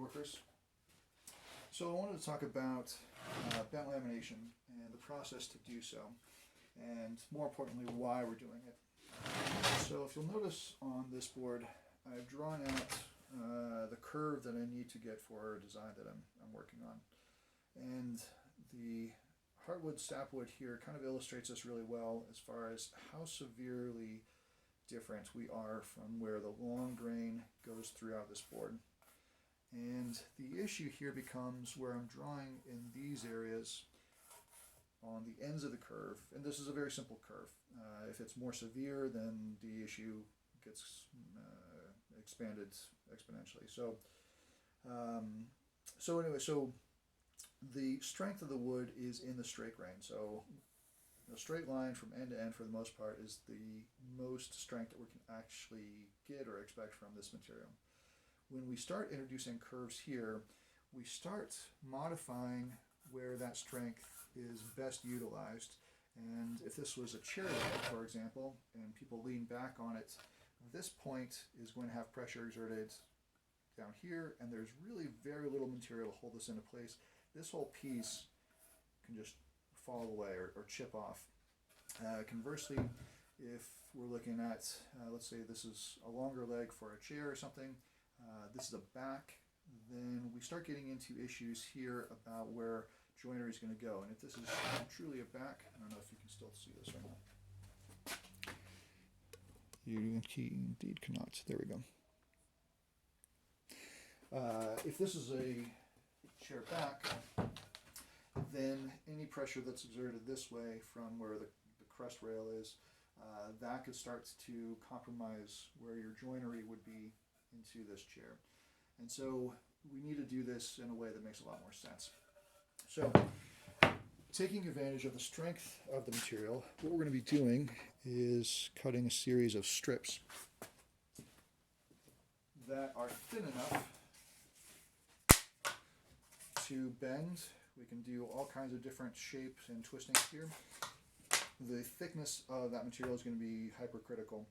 woodworkers. So I wanted to talk about bent lamination and the process to do so, and more importantly, why we're doing it. So if you'll notice on this board, I've drawn out the curve that I need to get for a design that I'm working on. And the heartwood sapwood here kind of illustrates this really well as far as how severely different we are from where the long grain goes throughout this board. And the issue here becomes where I'm drawing in these areas on the ends of the curve, and this is a very simple curve. If it's more severe, then the issue gets expanded exponentially. So the strength of the wood is in the straight grain. So a straight line from end to end, for the most part, is the most strength that we can actually get or expect from this material. When we start introducing curves here, we start modifying where that strength is best utilized. And if this was a chair leg, for example, and people lean back on it, this point is going to have pressure exerted down here, and there's really very little material to hold this into place. This whole piece can just fall away or chip off. Conversely, if we're looking at, let's say this is a longer leg for a chair or something, this is a back, then we start getting into issues here about where joinery is going to go. And if this is truly a back, I don't know if you can still see this or not. You indeed cannot. There we go. If this is a chair back, then any pressure that's exerted this way from where the crest rail is, that could start to compromise where your joinery would be into this chair. And so we need to do this in a way that makes a lot more sense. So, taking advantage of the strength of the material, what we're going to be doing is cutting a series of strips that are thin enough to bend. We can do all kinds of different shapes and twistings here. The thickness of that material is going to be hypercritical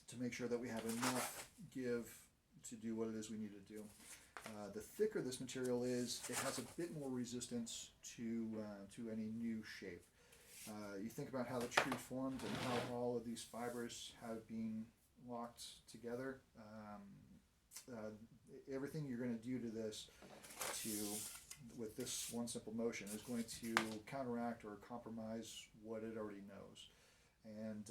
to make sure that we have enough give to do what it is we need to do. The thicker this material is, it has a bit more resistance to any new shape. You think about how the tree formed and how all of these fibers have been locked together. Everything you're going to do to this with this one simple motion is going to counteract or compromise what it already knows. And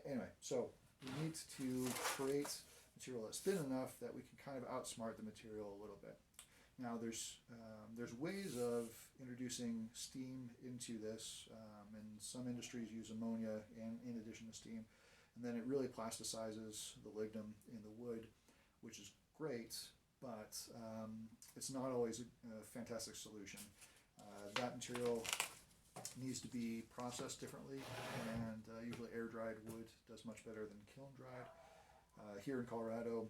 anyway, so we need to create material that's thin enough that we can kind of outsmart the material a little bit. Now there's ways of introducing steam into this, and some industries use ammonia in addition to steam, and then it really plasticizes the lignum in the wood, which is great, but it's not always a fantastic solution. That material needs to be processed differently, and usually air-dried wood does much better than kiln-dried. Here in Colorado,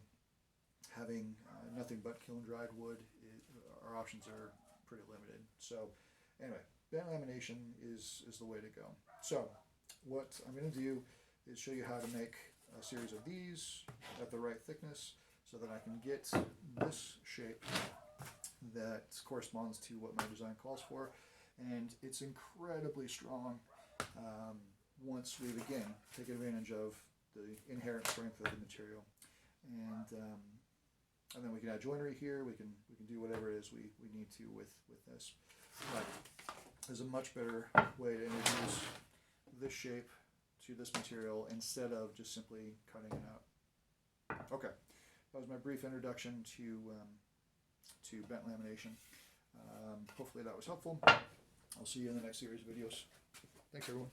having nothing but kiln-dried wood, our options are pretty limited. So anyway, bent lamination is the way to go. So what I'm going to do is show you how to make a series of these at the right thickness so that I can get this shape that corresponds to what my design calls for. And it's incredibly strong once we've, again, taken advantage of the inherent strength of the material. And then we can add joinery here, we can do whatever it is we need to with this. But there's a much better way to introduce this shape to this material instead of just simply cutting it out. Okay, that was my brief introduction to bent lamination. Hopefully that was helpful. I'll see you in the next series of videos. Thanks everyone.